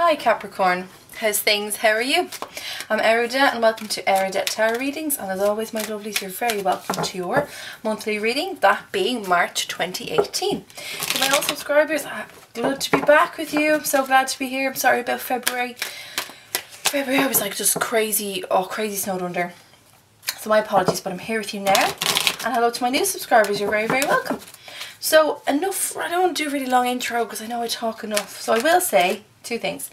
Hi Capricorn, how's things? How are you? I'm Eriu and welcome to Eriu Tarot Readings, and as always my lovelies, you're very welcome to your monthly reading, that being March 2018. To my old subscribers, glad to be back with you. I'm so glad to be here. I'm sorry about February. February was like just crazy, crazy snowed under. So my apologies, but I'm here with you now. And hello to my new subscribers, you're very, very welcome. So enough, I don't want to do a really long intro because I know I talk enough. So I will say two things.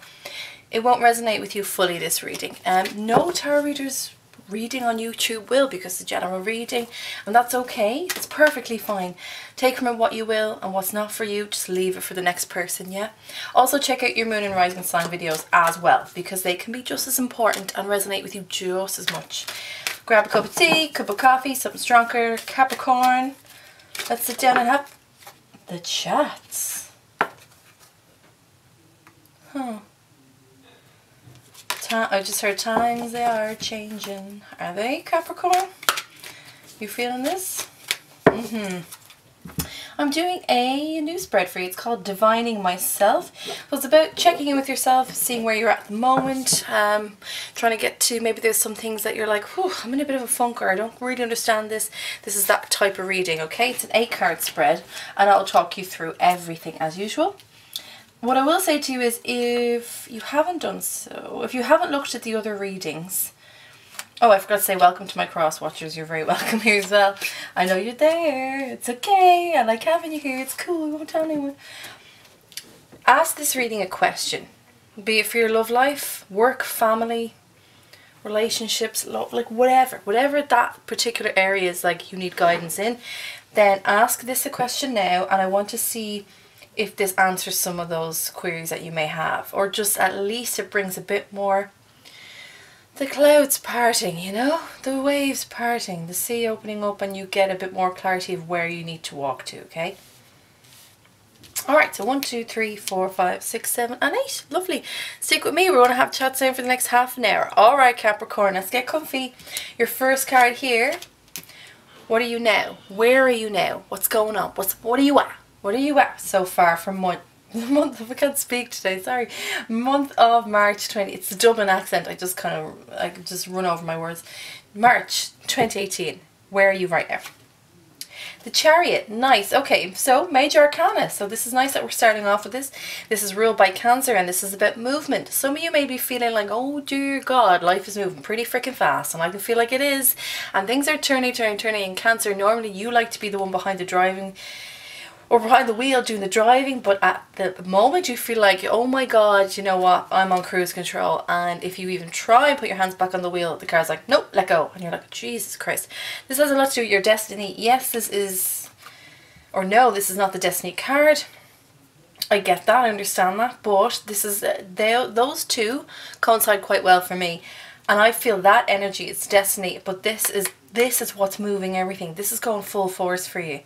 It won't resonate with you fully, this reading. No tarot readers reading on YouTube will, because it's a general reading, and that's okay. It's perfectly fine. Take from it what you will, and what's not for you, just leave it for the next person, yeah? Also check out your moon and rising sign videos as well, because they can be just as important and resonate with you just as much. Grab a cup of tea, cup of coffee, something stronger, Capricorn. Let's sit down and have the chats. Huh. I just heard times they are changing. Are they, Capricorn? You feeling this? I'm doing a new spread for you. It's called Divining Myself. So it's about checking in with yourself, seeing where you're at the moment, trying to get to, maybe there's some things that you're like, whew, I'm in a bit of a funk, or I don't really understand this. This is that type of reading, okay? It's an 8-card spread, and I'll talk you through everything as usual. What I will say to you is, if you haven't done so, if you haven't looked at the other readings, oh, I forgot to say welcome to my cross watchers. You're very welcome here as well. I know you're there. It's okay. I like having you here. It's cool. I won't tell anyone. Ask this reading a question, be it for your love life, work, family, relationships, love, like whatever that particular area is like you need guidance in. Then ask this a question now, and I want to see if this answers some of those queries that you may have, or just at least it brings a bit more, the clouds parting, you know, the waves parting, the sea opening up, and you get a bit more clarity of where you need to walk to, okay? Alright, so 1, 2, 3, 4, 5, 6, 7 and 8. Lovely. Stick with me. We're going to have chats down for the next half an hour. Alright, Capricorn, let's get comfy. Your first card here. What are you now? Where are you now? What's going on? What are you at? What are you at so far from the month of, I can't speak today, sorry, month of March 20, it's the Dublin accent, I just run over my words. March 2018, where are you right now? The Chariot, nice. Okay, so major arcana, so this is nice that we're starting off with this. This is ruled by Cancer, and this is about movement. Some of you may be feeling like, oh dear God, life is moving pretty freaking fast, and I can feel like it is, and things are turning. In Cancer, normally you like to be the one behind the driving, or behind the wheel doing the driving, but at the moment you feel like, oh my God, you know what, I'm on cruise control, and if you even try and put your hands back on the wheel, the car's like, nope, let go, and you're like, Jesus Christ. This has a lot to do with your destiny. Yes, this is, or no, this is not the destiny card. I get that, I understand that, but this is, those two coincide quite well for me, and I feel that energy, it's destiny, but this is what's moving everything. This is going full force for you.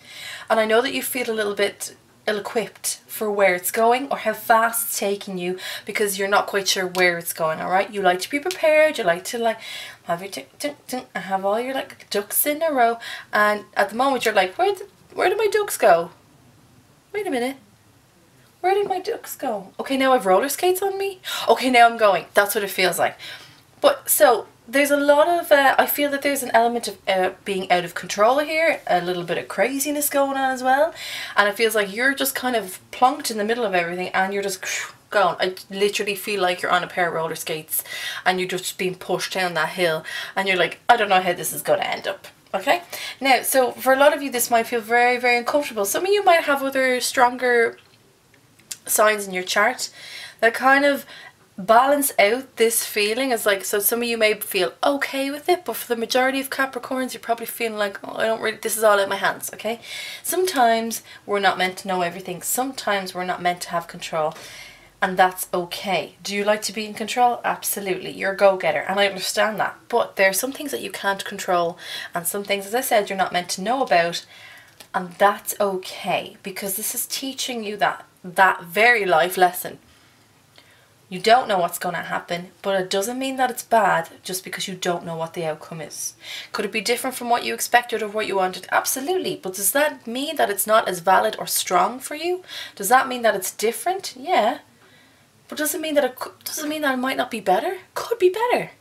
And I know that you feel a little bit ill-equipped for where it's going, or how fast it's taking you, because you're not quite sure where it's going, alright? You like to be prepared, you like to have your and have all your ducks in a row, and at the moment you're like, where did my ducks go? Wait a minute. Where did my ducks go? Okay, now I've roller skates on me. Okay, now I'm going. That's what it feels like. But so there's a lot of, I feel that there's an element of being out of control here, a little bit of craziness going on as well, and it feels like you're just kind of plonked in the middle of everything, and you're just going. I literally feel like you're on a pair of roller skates, and you're just being pushed down that hill, and you're like, I don't know how this is going to end up. Okay, now, so for a lot of you this might feel very, very uncomfortable. Some of you might have other stronger signs in your chart that kind of balance out this feeling. As like, so some of you may feel okay with it, but for the majority of Capricorns you're probably feeling like, oh, I don't really, this is all in my hands, okay? Sometimes we're not meant to know everything, sometimes we're not meant to have control, and that's okay. Do you like to be in control? Absolutely, you're a go-getter, and I understand that, but there are some things that you can't control, and some things, as I said, you're not meant to know about, and that's okay, because this is teaching you that very life lesson. You don't know what's going to happen, but it doesn't mean that it's bad just because you don't know what the outcome is. Could it be different from what you expected or what you wanted? Absolutely. But does that mean that it's not as valid or strong for you? Does that mean that it's different? Yeah. but doesn't mean that it might not be better. Could be better.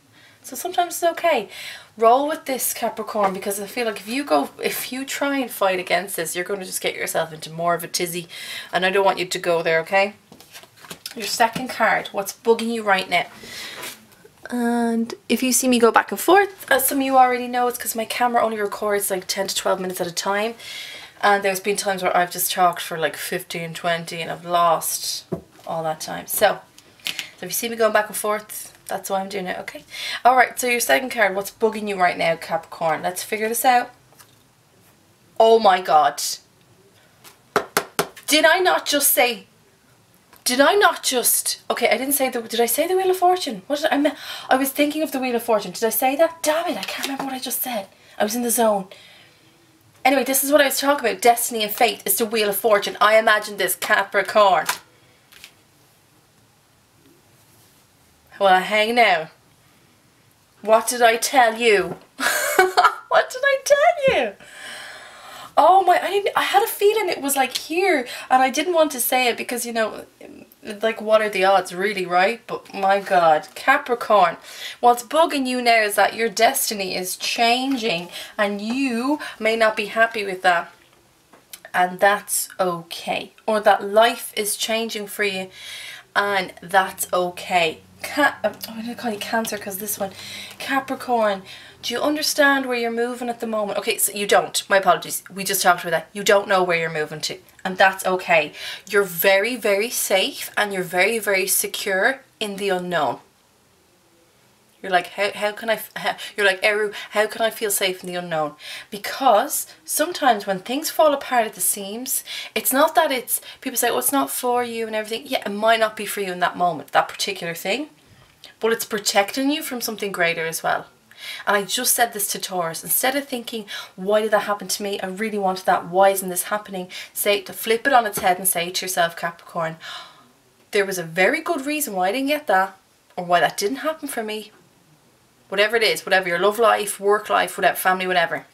So sometimes it's okay. Roll with this, Capricorn, because I feel like if you try and fight against this, you're going to just get yourself into more of a tizzy, and I don't want you to go there, okay? Your second card, what's bugging you right now? And if you see me go back and forth, as some of you already know, it's because my camera only records like 10 to 12 minutes at a time. And there's been times where I've just talked for like 15, 20 and I've lost all that time. So if you see me going back and forth, that's why I'm doing it, okay? Alright, so your second card, what's bugging you right now, Capricorn? Let's figure this out. Oh my god. Did I not just... Okay, I didn't say did I say the Wheel of Fortune? What did I was thinking of the Wheel of Fortune. Did I say that? Damn it, I can't remember what I just said. I was in the zone. Anyway, this is what I was talking about. Destiny and fate. It's the Wheel of Fortune. I imagined this, Capricorn. Well, hang now. What did I tell you? What did I tell you? Oh my, I had a feeling it was like here, and I didn't want to say it because, you know, like what are the odds really, right? But my god, Capricorn, what's bugging you now is that your destiny is changing and you may not be happy with that, and that's okay. Or that life is changing for you and that's okay. I'm going to call you Cancer because this one, Capricorn, do you understand where you're moving at the moment? Okay, so you don't. My apologies. We just talked about that. You don't know where you're moving to, and that's okay. You're very, very safe and you're very, very secure in the unknown. You're like, you're like, Eriu, how can I feel safe in the unknown? Because sometimes when things fall apart at the seams, it's not that it's, people say, oh, it's not for you and everything. Yeah, it might not be for you in that moment, that particular thing, but it's protecting you from something greater as well. And I just said this to Taurus. Instead of thinking, why did that happen to me? I really wanted that. Why isn't this happening? To flip it on its head and say to yourself, Capricorn, there was a very good reason why I didn't get that, or why that didn't happen for me. Whatever it is, whatever your love life, work life, whatever, family, whatever.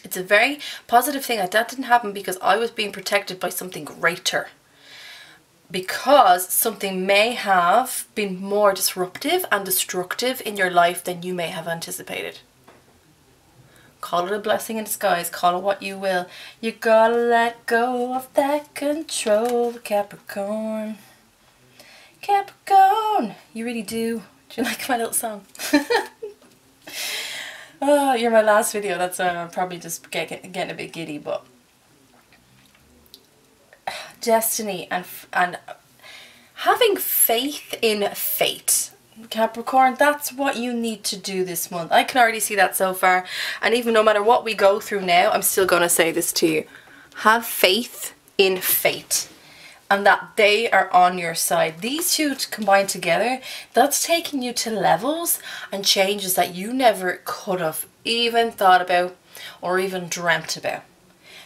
It's a very positive thing that didn't happen because I was being protected by something greater. Because something may have been more disruptive and destructive in your life than you may have anticipated. Call it a blessing in disguise, call it what you will. You gotta let go of that control, Capricorn. Capricorn, you really do. Do you like my little song? Oh, you're my last video, that's probably just getting a bit giddy, but destiny and having faith in fate, Capricorn, that's what you need to do this month. I can already see that so far, and even no matter what we go through now, I'm still going to say this to you. Have faith in fate, and that they are on your side. These two combined together, that's taking you to levels and changes that you never could have even thought about or even dreamt about.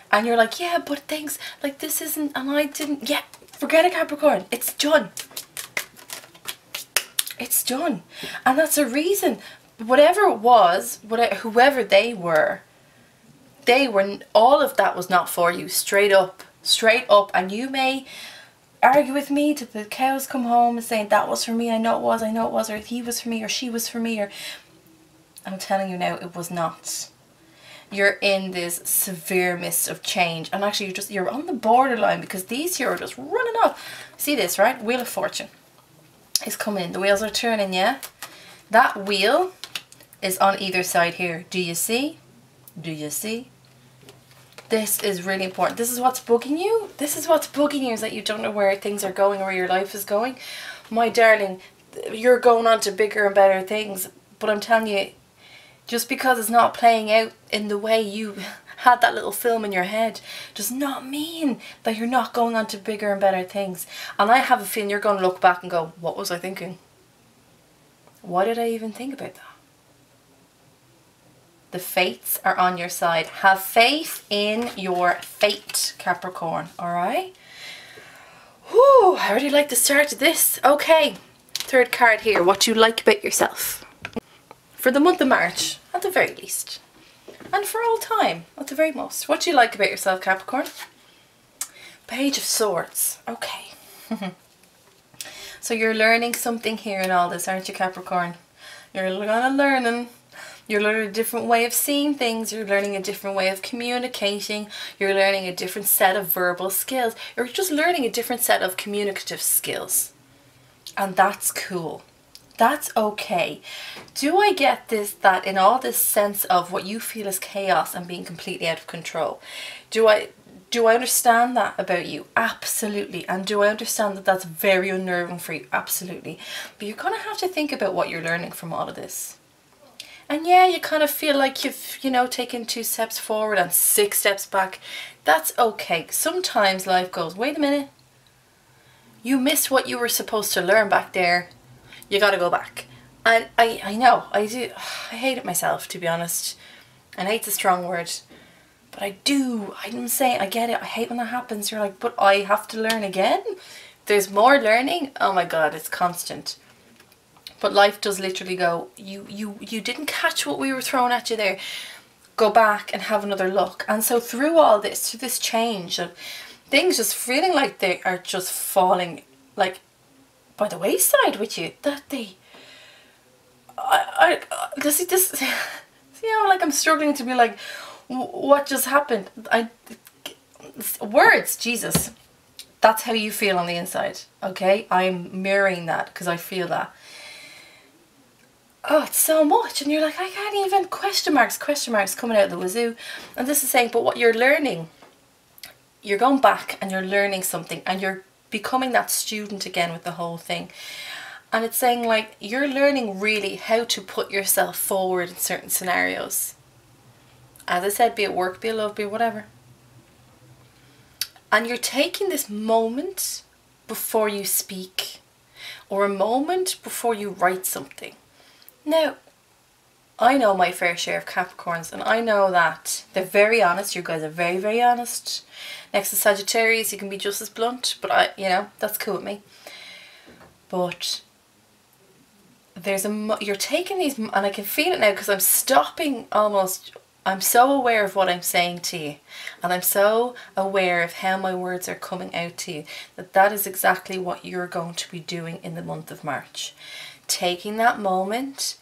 And you're like, yeah, but things like this isn't, and I didn't, yeah, forget it, Capricorn. It's done. It's done. And that's a reason. Whatever it was, whoever they were, all of that was not for you, straight up. And you may argue with me till the cows come home and saying that was for me, I know it was, or he was for me, or she was for me, or I'm telling you now, it was not. You're in this severe mist of change, and actually you're on the borderline, because these here are just running off. See this, right? Wheel of Fortune is coming in. The wheels are turning, yeah? That wheel is on either side here. Do you see? Do you see? This is really important. This is what's bugging you. This is what's bugging you, is that you don't know where things are going or where your life is going. My darling, you're going on to bigger and better things, but I'm telling you, just because it's not playing out in the way you had that little film in your head does not mean that you're not going on to bigger and better things. And I have a feeling you're going to look back and go, what was I thinking? Why did I even think about that? The fates are on your side. Have faith in your fate, Capricorn, alright? Whew, I really like the start of this. Okay, third card here. What do you like about yourself? For the month of March, at the very least. And for all time, at the very most. What do you like about yourself, Capricorn? Page of Swords. Okay. So you're learning something here in all this, aren't you, Capricorn? You're learning. You're learning a different way of seeing things. You're learning a different way of communicating. You're learning a different set of verbal skills. You're just learning a different set of communicative skills. And that's cool. That's okay. Do I get this, that in all this sense of what you feel is chaos and being completely out of control? Do I understand that about you? Absolutely. And do I understand that that's very unnerving for you? Absolutely. But you're going to have to think about what you're learning from all of this. And yeah, you kind of feel like you've, you know, taken 2 steps forward and 6 steps back. That's okay. Sometimes life goes, wait a minute. You missed what you were supposed to learn back there. You got to go back. And I know, I do. I hate it myself, to be honest. And hate's a strong word. But I do. I'm saying, I get it. I hate when that happens. You're like, but I have to learn again? There's more learning? Oh my God, it's constant. But life does literally go, you didn't catch what we were throwing at you there. Go back and have another look. And so through all this, through this change of things just feeling like they are just falling like by the wayside with you, that they see this, see how like I'm struggling to be like, what just happened? Words, Jesus, that's how you feel on the inside. Okay, I'm mirroring that because I feel that. Oh, it's so much, and you're like, I can't even, question marks coming out of the wazoo. And this is saying, but what you're learning, you're going back and you're learning something, and you're becoming that student again with the whole thing. And it's saying like you're learning really how to put yourself forward in certain scenarios. As I said, be it work, be it love, be it whatever. And you're taking this moment before you speak, or a moment before you write something. Now, I know my fair share of Capricorns, and I know that they're very honest. You guys are very, very honest. Next to Sagittarius, you can be just as blunt, but you know, that's cool with me. But you're taking these, and I can feel it now because I'm stopping almost. I'm so aware of what I'm saying to you, and I'm so aware of how my words are coming out to you, that is exactly what you're going to be doing in the month of March. Taking that moment,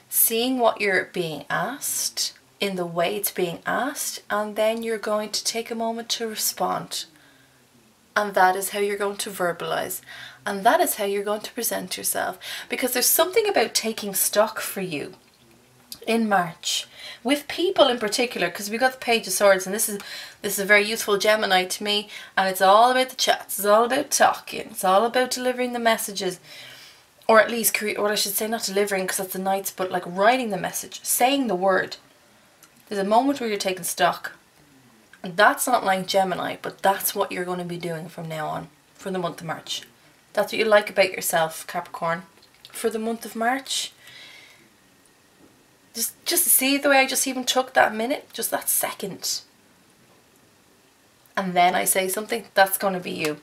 seeing what you're being asked in the way it's being asked, and then you're going to take a moment to respond. And that is how you're going to verbalize, and that is how you're going to present yourself, because there's something about taking stock for you in March with people in particular, because we got the Page of Swords, and this is a very useful Gemini to me, and it's all about the chats, it's all about talking, it's all about delivering the messages. Or at least, or I should say not delivering because that's the Knights, but like writing the message, saying the word. There's a moment where you're taking stock. And that's not like Gemini, but that's what you're going to be doing from now on, for the month of March. That's what you like about yourself, Capricorn. For the month of March, just see the way I just even took that minute, just that second. And then I say something, that's going to be you.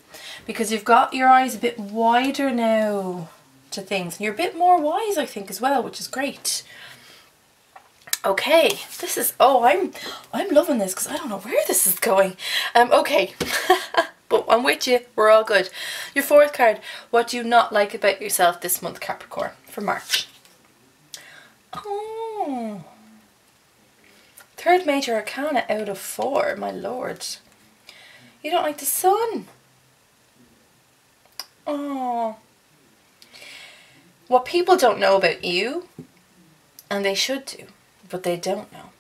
Because you've got your eyes a bit wider now to things, and you're a bit more wise, I think, as well, which is great. Okay, this is, oh, I'm loving this because I don't know where this is going. Okay, but I'm with you, we're all good. Your 4th card, what do you not like about yourself this month, Capricorn, for March? Oh, 3rd major arcana out of 4, my lord. You don't like the sun. Oh. What people don't know about you, and they should do, but they don't know,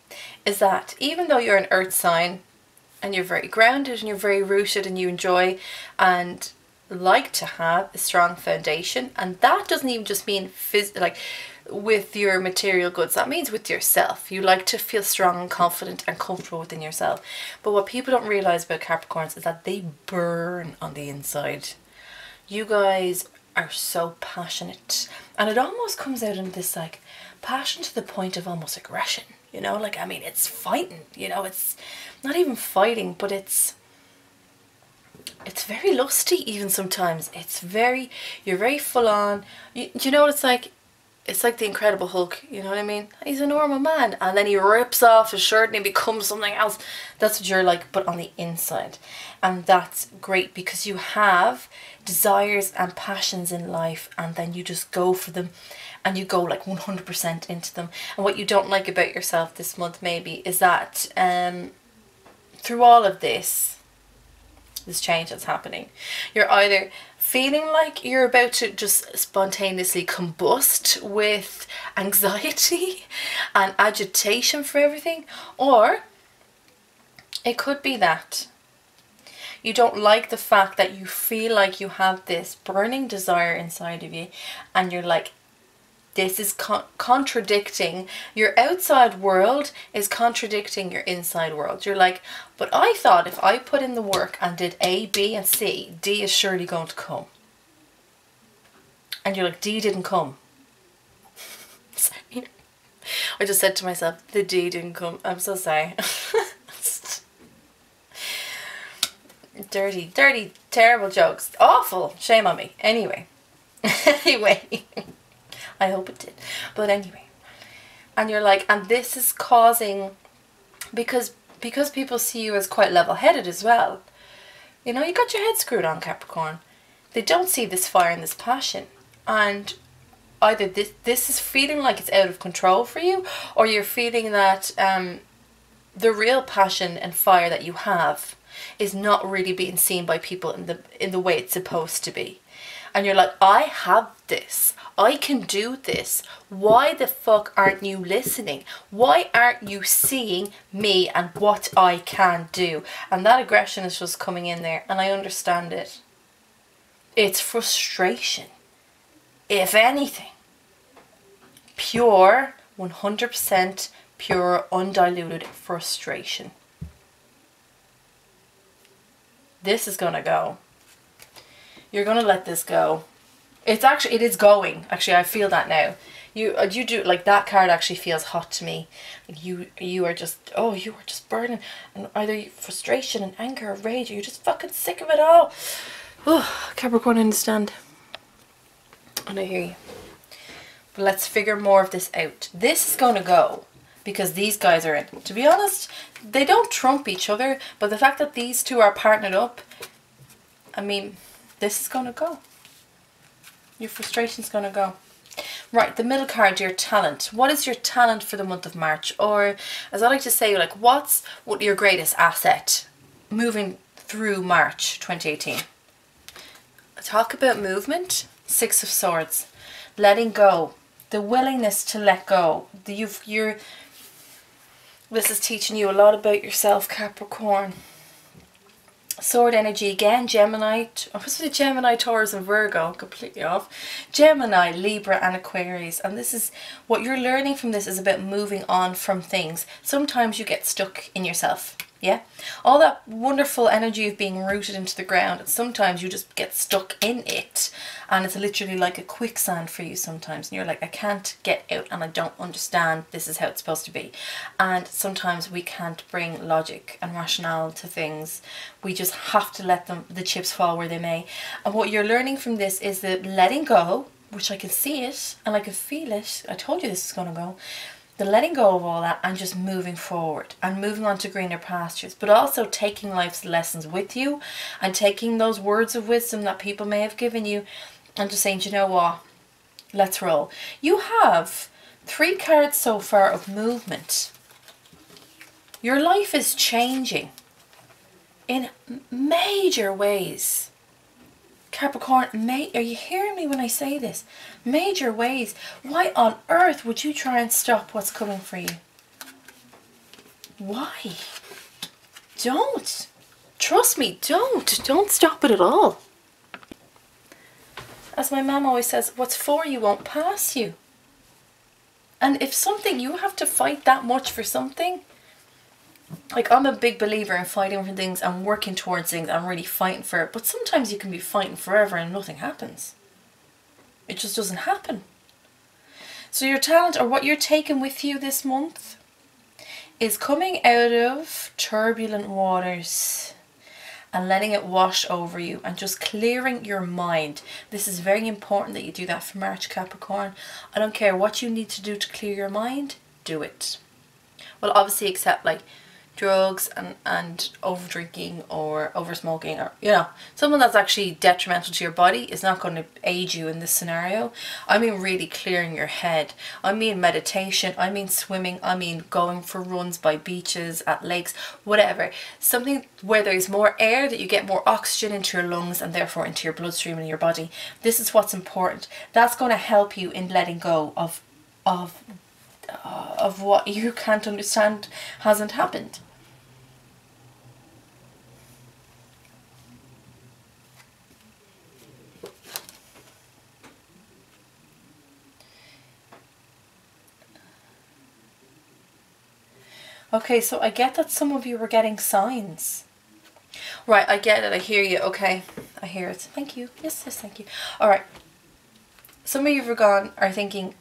is that even though you're an earth sign and you're very grounded and you're very rooted and you enjoy and like to have a strong foundation, and that doesn't even just mean like with your material goods, that means with yourself. You like to feel strong and confident and comfortable within yourself. But what people don't realize about Capricorns is that they burn on the inside. You guys are so passionate, and it almost comes out in this like passion to the point of almost aggression, you know, like, I mean, it's fighting, you know, it's not even fighting, but it's very lusty even sometimes. It's very, you're very full on. You know what it's like? it's like the Incredible Hulk, you know what I mean? He's a normal man, and then he rips off his shirt and he becomes something else. That's what you're like, but on the inside. And that's great because you have desires and passions in life, and then you just go for them, and you go like 100% into them. And what you don't like about yourself this month maybe is that through all of this change that's happening, you're either feeling like you're about to just spontaneously combust with anxiety and agitation for everything, or it could be that you don't like the fact that you feel like you have this burning desire inside of you, and you're like, this is contradicting, your outside world is contradicting your inside world. You're like, but I thought if I put in the work and did A, B and C, D is surely going to come. And you're like, D didn't come. Sorry. I just said to myself, the D didn't come. I'm so sorry. Dirty, dirty, terrible jokes. Awful. Shame on me. Anyway. I hope it did. But anyway. And you're like, and this is causing, because people see you as quite level-headed as well. You know, you got your head screwed on, Capricorn. They don't see this fire and this passion. And either this is feeling like it's out of control for you, or you're feeling that the real passion and fire that you have is not really being seen by people in the way it's supposed to be. And you're like, I have this. I can do this. Why the fuck aren't you listening? Why aren't you seeing me and what I can do? And that aggression is just coming in there, and I understand it. It's frustration. If anything. Pure, 100% pure, undiluted frustration. This is gonna go. You're gonna let this go. It is going. Actually, I feel that now. You do, like, that card actually feels hot to me. Like you are just, oh, you are just burning, and either frustration and anger or rage, or you're just fucking sick of it all. Oh, Capricorn, I understand. And I hear you. But let's figure more of this out. This is gonna go because these guys are in. To be honest, they don't trump each other, but the fact that these two are partnered up, I mean, this is gonna go. Your frustration's gonna go. Right, the middle card, your talent. What is your talent for the month of March? Or, as I like to say, like, what's your greatest asset moving through March 2018? Talk about movement. Six of Swords. Letting go. The willingness to let go. This is teaching you a lot about yourself, Capricorn. Sword energy again, Gemini. I was with Gemini, Taurus and Virgo, completely off. Gemini, Libra and Aquarius. And this is what you're learning from this, is about moving on from things. Sometimes you get stuck in yourself. Yeah, all that wonderful energy of being rooted into the ground, and sometimes you just get stuck in it, and it's literally like a quicksand for you sometimes, and you're like, I can't get out and I don't understand, this is how it's supposed to be. And sometimes we can't bring logic and rationale to things. We just have to let the chips fall where they may. And what you're learning from this is that letting go, which I can see it and I can feel it. I told you this is going to go. The letting go of all that and just moving forward and moving on to greener pastures, but also taking life's lessons with you and taking those words of wisdom that people may have given you and just saying, you know what, let's roll. You have 3 cards so far of movement. Your life is changing in major ways. Capricorn, are you hearing me when I say this? Major ways. Why on earth would you try and stop what's coming for you? Why? Don't. Trust me, don't. Don't stop it at all. As my mum always says, what's for you won't pass you. And if something, you have to fight that much for something. Like, I'm a big believer in fighting for things and working towards things and really fighting for it. But sometimes you can be fighting forever and nothing happens. It just doesn't happen. So your talent, or what you're taking with you this month, is coming out of turbulent waters and letting it wash over you and just clearing your mind. This is very important that you do that for March, Capricorn. I don't care what you need to do to clear your mind, do it. Well, obviously, except like drugs and over drinking or over smoking, or you know, something that's actually detrimental to your body is not going to aid you in this scenario. I mean really clearing your head. I mean meditation, I mean swimming, I mean going for runs by beaches, at lakes, whatever. Something where there's more air, that you get more oxygen into your lungs and therefore into your bloodstream and your body. This is what's important. That's going to help you in letting go of what you can't understand hasn't happened. Okay, so I get that some of you were getting signs. Right, I get it, I hear you, okay. I hear it. Thank you. Yes, yes, thank you. Alright. Some of you are thinking,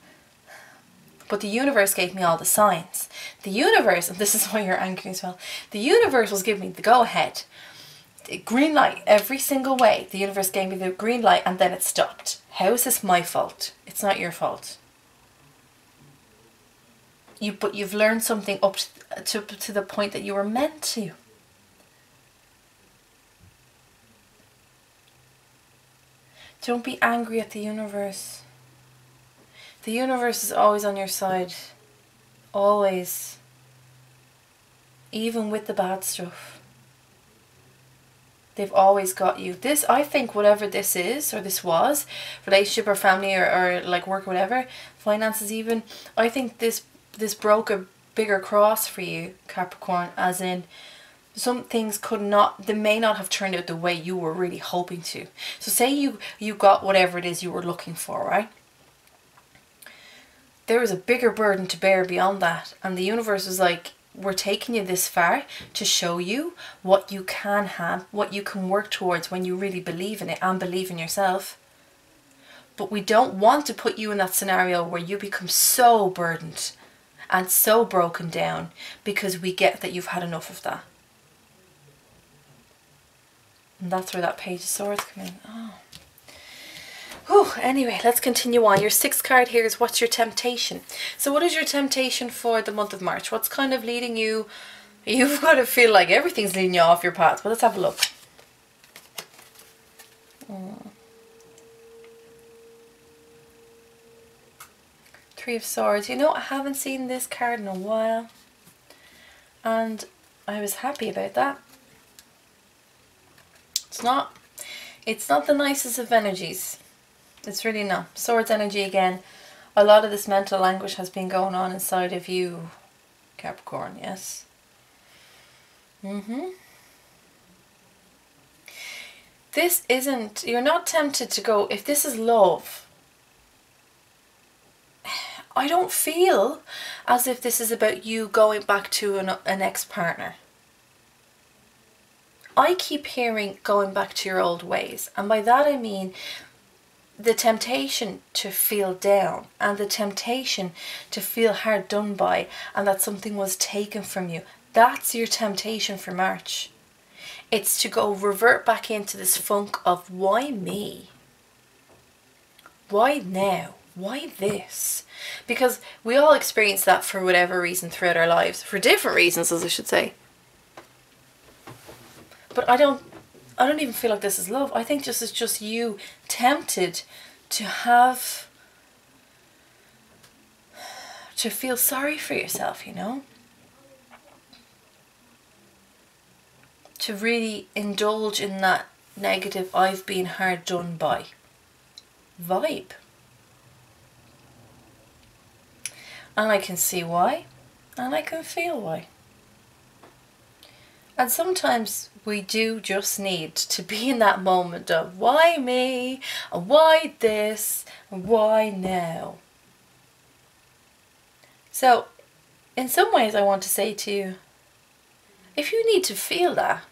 but the universe gave me all the signs. The universe, and this is why you're angry as well, the universe was giving me the go-ahead. Green light every single way. The universe gave me the green light and then it stopped. How is this my fault? It's not your fault. But you've learned something up to the point that you were meant to. Don't be angry at the universe. The universe is always on your side. Always. Even with the bad stuff. They've always got you. This, I think, whatever this is, or this was, relationship or family or like work or whatever, finances even, I think this broke a bigger cross for you, Capricorn, as in some things they may not have turned out the way you were really hoping to. So say you got whatever it is you were looking for, right? There is a bigger burden to bear beyond that. And the universe is like, we're taking you this far to show you what you can have, what you can work towards when you really believe in it and believe in yourself. But we don't want to put you in that scenario where you become so burdened and so broken down, because we get that you've had enough of that. And that's where that Page of Swords come in. Oh. Whew, anyway, let's continue on. Your sixth card here is, what's your temptation? So what is your temptation for the month of March? What's kind of leading you? You've got to feel like everything's leading you off your path. But let's have a look. Three of Swords. You know, I haven't seen this card in a while. And I was happy about that. It's not the nicest of energies. It's really not. Swords energy again. A lot of this mental anguish has been going on inside of you, Capricorn, yes? This isn't, you're not tempted to go, if this is love, I don't feel as if this is about you going back to an ex-partner. I keep hearing going back to your old ways. And by that I mean the temptation to feel down and the temptation to feel hard done by and that something was taken from you. That's your temptation for March. It's to go revert back into this funk of, why me? Why now? Why this? Because we all experience that for whatever reason throughout our lives. For different reasons, as I should say. But I don't even feel like this is love. I think this is just you tempted to feel sorry for yourself, you know? To really indulge in that negative, I've been hard done by vibe. And I can see why, and I can feel why. And sometimes we do just need to be in that moment of, why me, and why this, and why now? So, in some ways I want to say to you, if you need to feel that,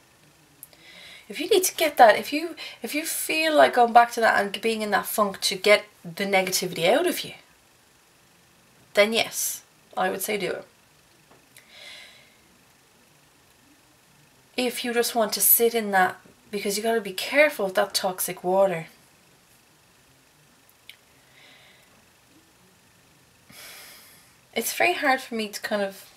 if you need to get that, if you feel like going back to that and being in that funk to get the negativity out of you, then yes, I would say do it. If you just want to sit in that because you got to be careful with that toxic water. It's very hard for me to kind of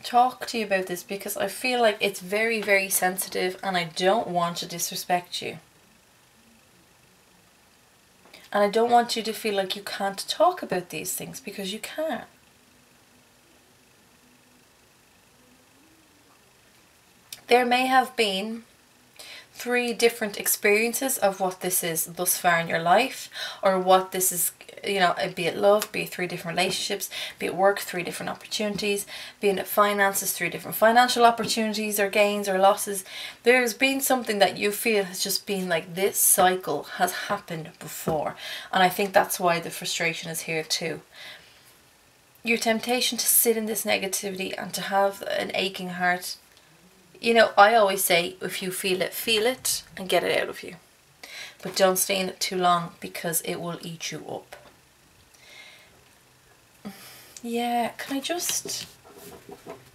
talk to you about this because I feel like it's very, very sensitive and I don't want to disrespect you. And I don't want you to feel like you can't talk about these things, because you can. There may have been 3 different experiences of what this is thus far in your life, or what this is, you know, be it love, be it 3 different relationships, be it work, 3 different opportunities, be it finances, 3 different financial opportunities or gains or losses. There's been something that you feel has just been like, this cycle has happened before, and I think that's why the frustration is here too. Your temptation to sit in this negativity and to have an aching heart. You know, I always say, if you feel it and get it out of you. But don't stay in it too long, because it will eat you up. Yeah, can I just...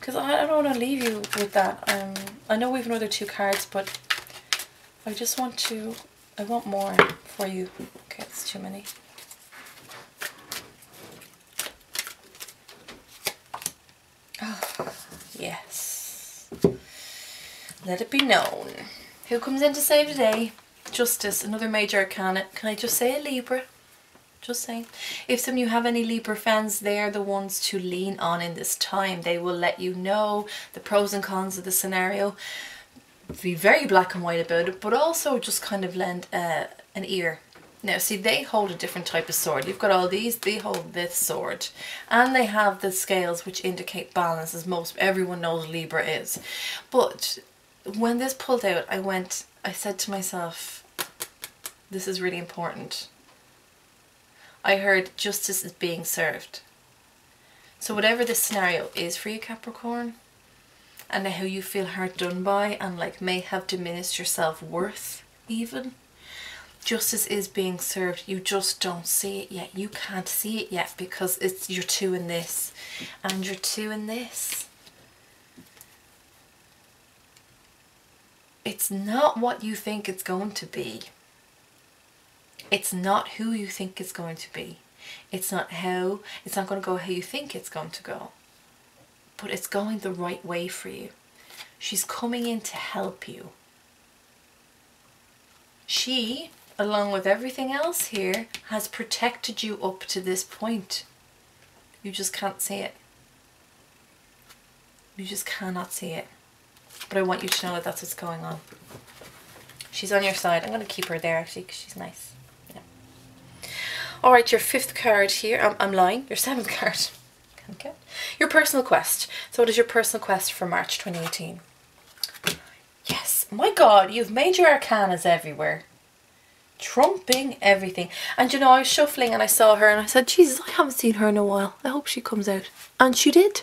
because I don't want to leave you with that. I know we have another 2 cards, but I just want to... I want more for you. Okay, that's too many. Oh, yes. Let it be known. Who comes in to save today? Justice, another major arcana. Can I just say a Libra? Just saying. If some of you have any Libra friends, they're the ones to lean on in this time. They will let you know the pros and cons of the scenario. Be very black and white about it, but also just kind of lend an ear. Now, see, they hold a different type of sword. You've got all these, they hold this sword. And they have the scales, which indicate balance, as everyone knows Libra is. But when this pulled out, I said to myself, this is really important. I heard justice is being served. So whatever this scenario is for you, Capricorn, and how you feel hurt done by, and like may have diminished your self-worth even, justice is being served. You just don't see it yet. You can't see it yet because you're 2 in this and you're 2 in this. It's not what you think it's going to be. It's not who you think it's going to be. It's not going to go how you think it's going to go. But it's going the right way for you. She's coming in to help you. She, along with everything else here, has protected you up to this point. You just can't see it. You just cannot see it. But I want you to know that that's what's going on. She's on your side. I'm going to keep her there actually because she's nice. Yeah. Alright, your 5th card here. I'm lying. Your 7th card. Okay. Your personal quest. So what is your personal quest for March 2018? Yes. My God, you've major arcanas everywhere. Trumping everything. And you know, I was shuffling and I saw her and I said, Jesus, I haven't seen her in a while. I hope she comes out. And she did.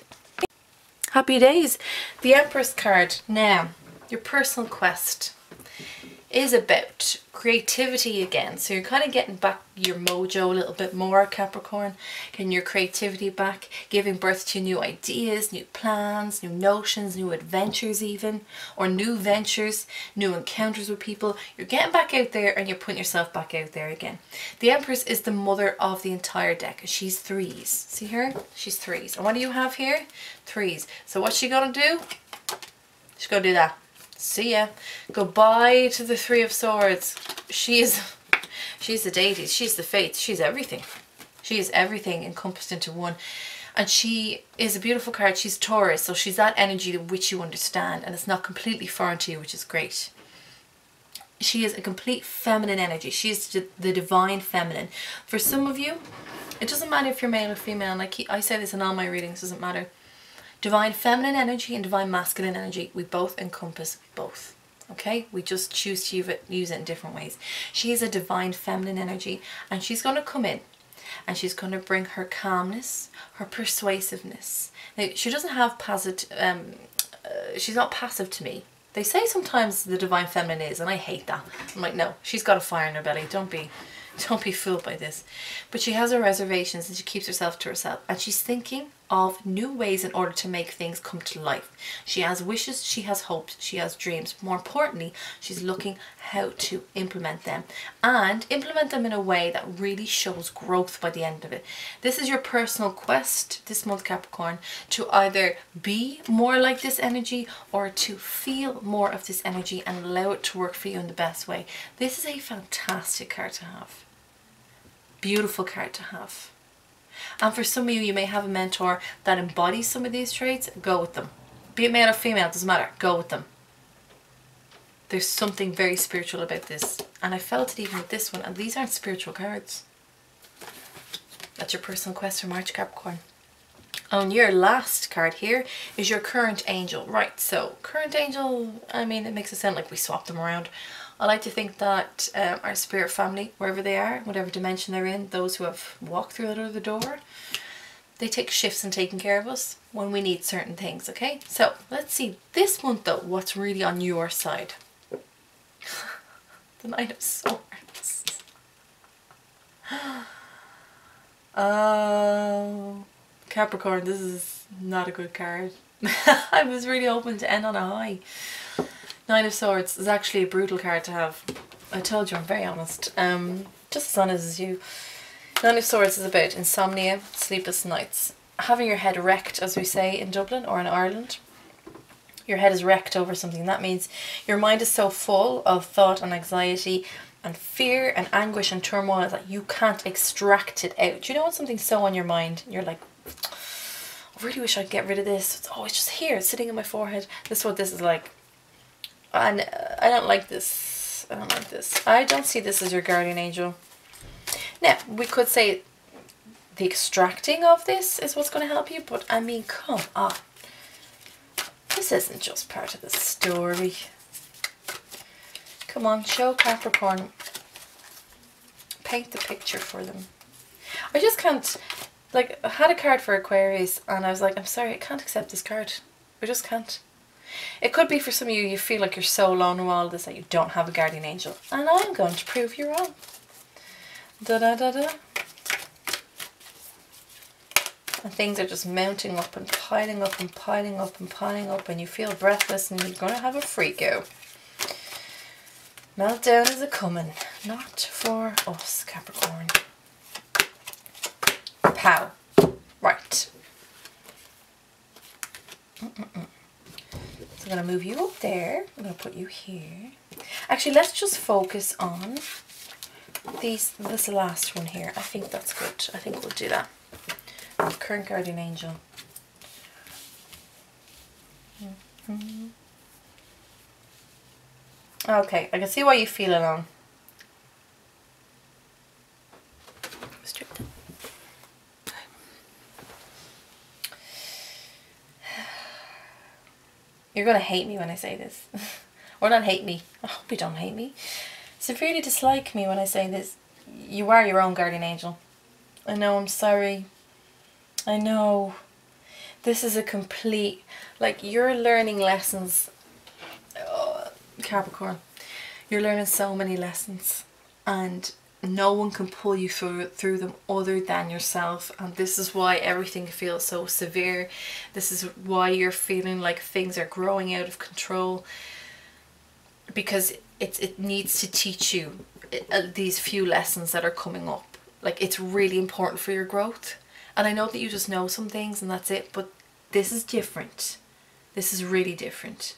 Happy days. The Empress card. Now, your personal quest is about creativity again. So you're kind of getting back your mojo a little bit more, Capricorn. Getting your creativity back. Giving birth to new ideas, new plans, new notions, new adventures even. Or new ventures, new encounters with people. You're getting back out there and you're putting yourself back out there again. The Empress is the mother of the entire deck. She's 3s. See her? She's 3s. And what do you have here? 3s. So what's she gonna do? She's gonna do that. See ya. Goodbye to the 3 of Swords. She's the deities. She's the fates. She's everything. She is everything encompassed into one. And she is a beautiful card. She's Taurus, so she's that energy which you understand, and it's not completely foreign to you, which is great. She is a complete feminine energy. She is the divine feminine. For some of you, it doesn't matter if you're male or female, and I say this in all my readings, doesn't matter. Divine feminine energy and divine masculine energy, we both encompass both. Okay, we just choose to use it in different ways. She is a divine feminine energy, and she's going to come in and she's going to bring her calmness, her persuasiveness. Now, she doesn't have passive, she's not passive to me. They say sometimes the divine feminine is, and I hate that. I'm like, no, she's got a fire in her belly. Don't be fooled by this. But she has her reservations and she keeps herself to herself, and she's thinking of new ways in order to make things come to life. She has wishes, she has hopes, she has dreams. More importantly, she's looking how to implement them, and implement them in a way that really shows growth by the end of it. This is your personal quest this month, Capricorn, to either be more like this energy or to feel more of this energy and allow it to work for you in the best way. This is a fantastic card to have. Beautiful card to have. And for some of you, you may have a mentor that embodies some of these traits. Go with them. Be it male or female, doesn't matter. Go with them. There's something very spiritual about this. And I felt it even with this one. And these aren't spiritual cards. That's your personal quest for March, Capricorn. On your last card here is your current angel. Right, so current angel, I mean, it makes it sound like we swapped them around. I like to think that our spirit family, wherever they are, whatever dimension they're in, those who have walked through the door, they take shifts in taking care of us when we need certain things, okay? So let's see this month though, what's really on your side. The Knight of Swords. Oh, Capricorn, this is not a good card. I was really hoping to end on a high. Nine of Swords is actually a brutal card to have. I told you, I'm very honest. Just as honest as you. Nine of Swords is about insomnia, sleepless nights. Having your head wrecked, as we say in Dublin or in Ireland. Your head is wrecked over something. That means your mind is so full of thought and anxiety and fear and anguish and turmoil that you can't extract it out. You know when something's so on your mind, you're like, I really wish I'd get rid of this. It's always just here, it's sitting on my forehead. This is what this is like. And I don't like this. I don't like this. I don't see this as your guardian angel. Now, we could say the extracting of this is what's going to help you, but I mean, come on. This isn't just part of the story. Come on, show Capricorn. Paint the picture for them. I just can't, like, I had a card for Aquarius and I was like, I'm sorry, I can't accept this card. I just can't. It could be for some of you, you feel like you're so alone in all this that you don't have a guardian angel. And I'm going to prove you wrong. Da da da da. And things are just mounting up and piling up and piling up and piling up, and you feel breathless and you're going to have a freak out. Meltdown is a coming. Not for us, Capricorn. Pow. Right. So I'm going to move you up there. I'm going to put you here. Actually, let's just focus on this last one here. I think that's good. I think we'll do that. Current guardian angel. Okay, I can see why you feel alone. You're going to hate me when I say this. Or not hate me. I hope you don't hate me. Severely dislike me when I say this. You are your own guardian angel. I know, I'm sorry. I know. This is a complete... Like, you're learning lessons. Capricorn. You're learning so many lessons. And no one can pull you through them other than yourself, and this is why everything feels so severe. This is why you're feeling like things are growing out of control, because it needs to teach you these few lessons that are coming up. Like, it's really important for your growth, and I know that you just know some things and that's it, but this is different. This is really different.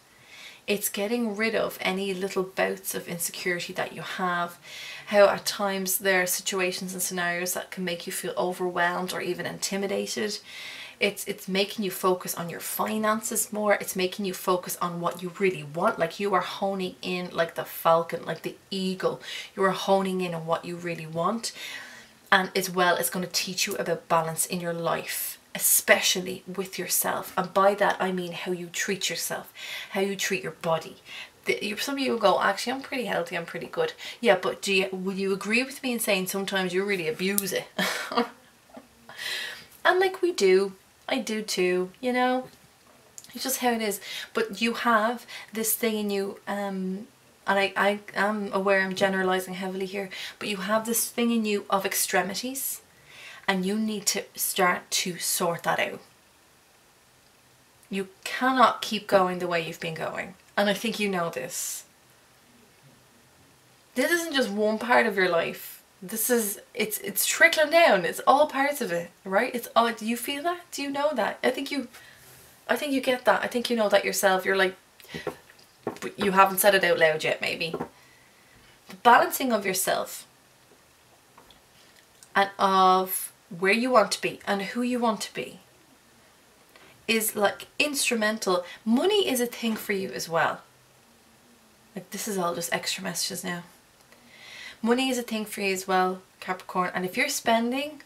It's getting rid of any little bouts of insecurity that you have. How at times there are situations and scenarios that can make you feel overwhelmed or even intimidated. It's making you focus on your finances more. It's making you focus on what you really want. Like, you are honing in like the falcon, like the eagle. You are honing in on what you really want. And as well, it's going to teach you about balance in your life, especially with yourself. And by that I mean how you treat yourself, how you treat your body. Some of you will go, actually I'm pretty healthy, I'm pretty good. Yeah, but will you agree with me in saying sometimes you really abuse it? And like we do, I do too, you know, it's just how it is. But you have this thing in you, and I am aware I'm generalizing heavily here, but you have this thing in you of extremities. And you need to start to sort that out. You cannot keep going the way you've been going. And I think you know this. This isn't just one part of your life. This is, it's trickling down. It's all parts of it, right? It's all, do you feel that? Do you know that? I think you get that. I think you know that yourself. You're like, you haven't said it out loud yet, maybe. The balancing of yourself and of where you want to be and who you want to be is like instrumental. Money is a thing for you as well. Like, this is all just extra messages now. Money is a thing for you as well, Capricorn. And if you're spending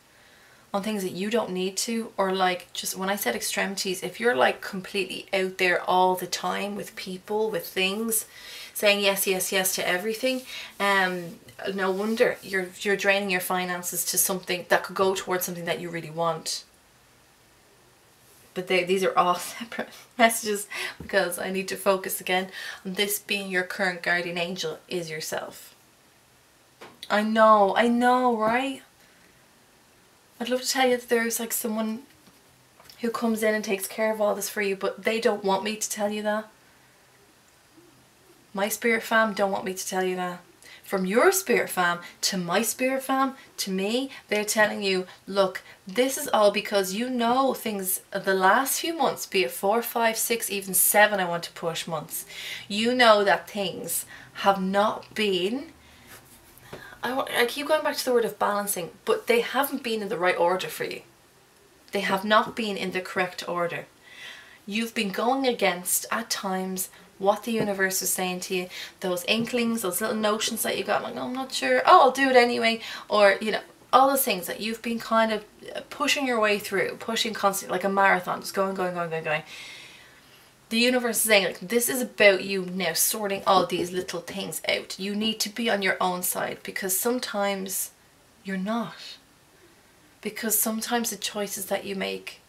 on things that you don't need to, or like, just when I said extremities, if you're like completely out there all the time with people, with things, saying yes, yes, yes to everything, no wonder you're draining your finances to something that could go towards something that you really want. But these are all separate messages, because I need to focus again on this being your current guardian angel is yourself. I know, right? I'd love to tell you that there's like someone who comes in and takes care of all this for you, but they don't want me to tell you that. My spirit fam don't want me to tell you that. From your spirit fam to my spirit fam to me, they're telling you, look, this is all because you know things the last few months, be it 4, 5, 6, even 7, I want to push months. You know that things have not been, I keep going back to the word of balancing, but they haven't been in the right order for you. They have not been in the correct order. You've been going against, at times, what the universe is saying to you. Those inklings, those little notions that you got, like, oh, I'm not sure, oh, I'll do it anyway. Or, you know, all those things that you've been kind of pushing your way through, pushing constantly, like a marathon, just going. The universe is saying, like, this is about you now sorting all these little things out. You need to be on your own side, because sometimes you're not. Because sometimes the choices that you make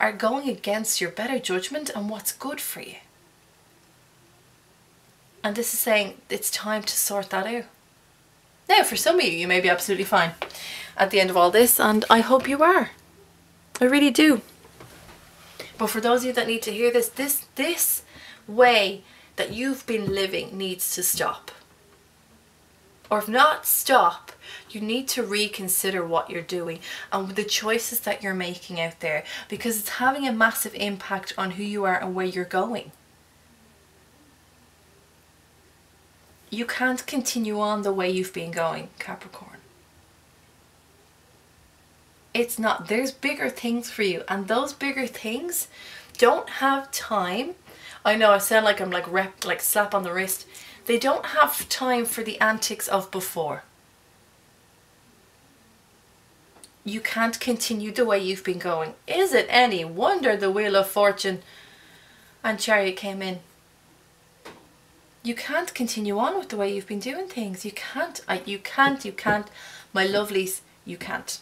are going against your better judgment and what's good for you. And this is saying it's time to sort that out. Now, for some of you, you may be absolutely fine at the end of all this, and I hope you are. I really do. But for those of you that need to hear this, this way that you've been living needs to stop. Or if not stop, you need to reconsider what you're doing and the choices that you're making out there, because it's having a massive impact on who you are and where you're going. You can't continue on the way you've been going, Capricorn. It's not. There's bigger things for you, and those bigger things don't have time. I know I sound like I'm like slap on the wrist. They don't have time for the antics of before. You can't continue the way you've been going. Is it any wonder the Wheel of Fortune and Chariot came in? You can't continue on with the way you've been doing things. You can't. You can't. My lovelies, you can't.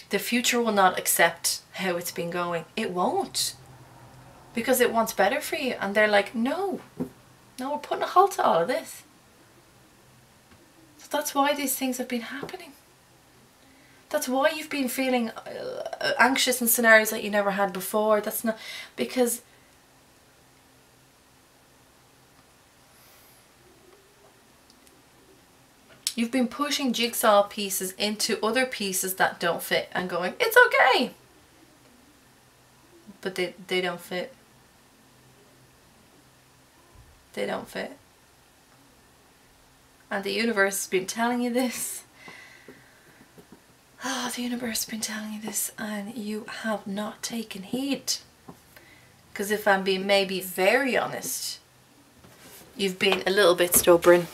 The future will not accept how it's been going. It won't. Because it wants better for you. And they're like, no, we're putting a halt to all of this. So that's why these things have been happening. That's why you've been feeling anxious in scenarios that you never had before. That's not because you've been pushing jigsaw pieces into other pieces that don't fit and going, it's okay. But they don't fit. They don't fit. And the universe has been telling you this. Oh, the universe has been telling you this, and you have not taken heed. Because if I'm being maybe very honest, you've been a little bit stubborn.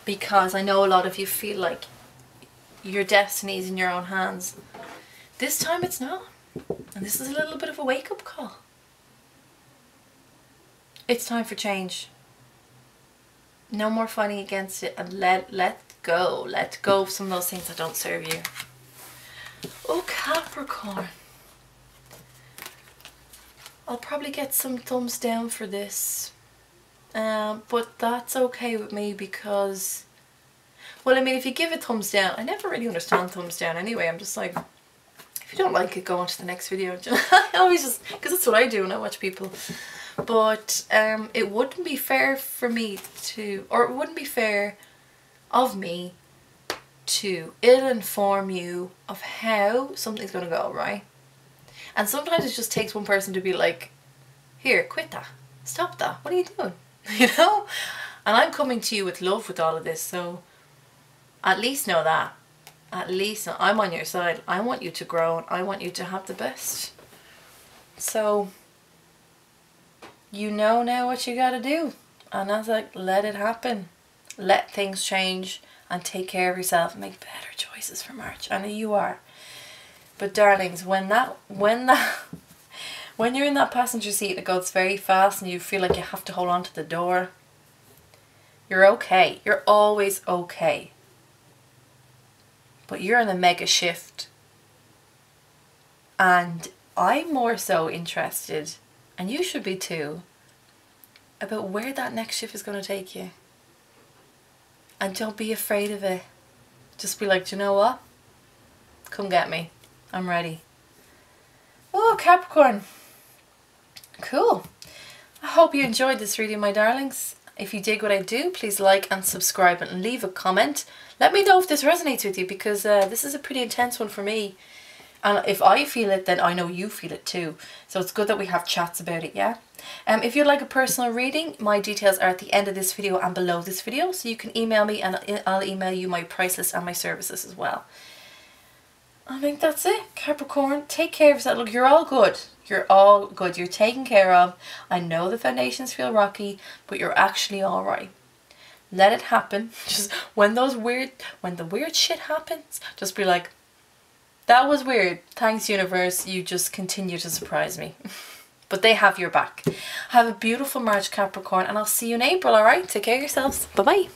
Because I know a lot of you feel like your destiny is in your own hands. This time it's not. And this is a little bit of a wake-up call. It's time for change. No more fighting against it, and let go. Let go of some of those things that don't serve you. Oh, Capricorn. I'll probably get some thumbs down for this. But that's okay with me because, well, I mean, if you give it thumbs down, I never really understand thumbs down anyway. I'm just like, If you don't like it, go on to the next video. I always just, because that's what I do when I watch people. But it wouldn't be fair for me to, or it wouldn't be fair of me to ill-inform you of how something's going to go, right? And sometimes it just takes one person to be like, here, quit that. Stop that. What are you doing? You know? And I'm coming to you with love with all of this, so at least know that. At least I'm on your side. I want you to grow and I want you to have the best. So, you know now what you gotta do. And I was like, let it happen. Let things change and take care of yourself and make better choices for March. I know you are. But darlings, when you're in that passenger seat and it goes very fast and you feel like you have to hold on to the door, you're okay. You're always okay. But you're in a mega shift. And I'm more so interested, and you should be too, about where that next shift is going to take you. And don't be afraid of it. Just be like, do you know what? Come get me. I'm ready. Oh, Capricorn. Cool. I hope you enjoyed this reading, my darlings. If you dig what I do, please like and subscribe and leave a comment. Let me know if this resonates with you, because this is a pretty intense one for me. And if I feel it, then I know you feel it too. So it's good that we have chats about it, yeah? If you'd like a personal reading, my details are at the end of this video and below this video. So you can email me and I'll email you my price list and my services as well. I think that's it, Capricorn. Take care of yourself. Look, you're all good. You're all good. You're taken care of. I know the foundations feel rocky, but you're actually all right. Let it happen. Just when the weird shit happens, just be like, that was weird. Thanks, universe. You just continue to surprise me. But they have your back. Have a beautiful March, Capricorn, and I'll see you in April, alright? Take care of yourselves. Bye-bye.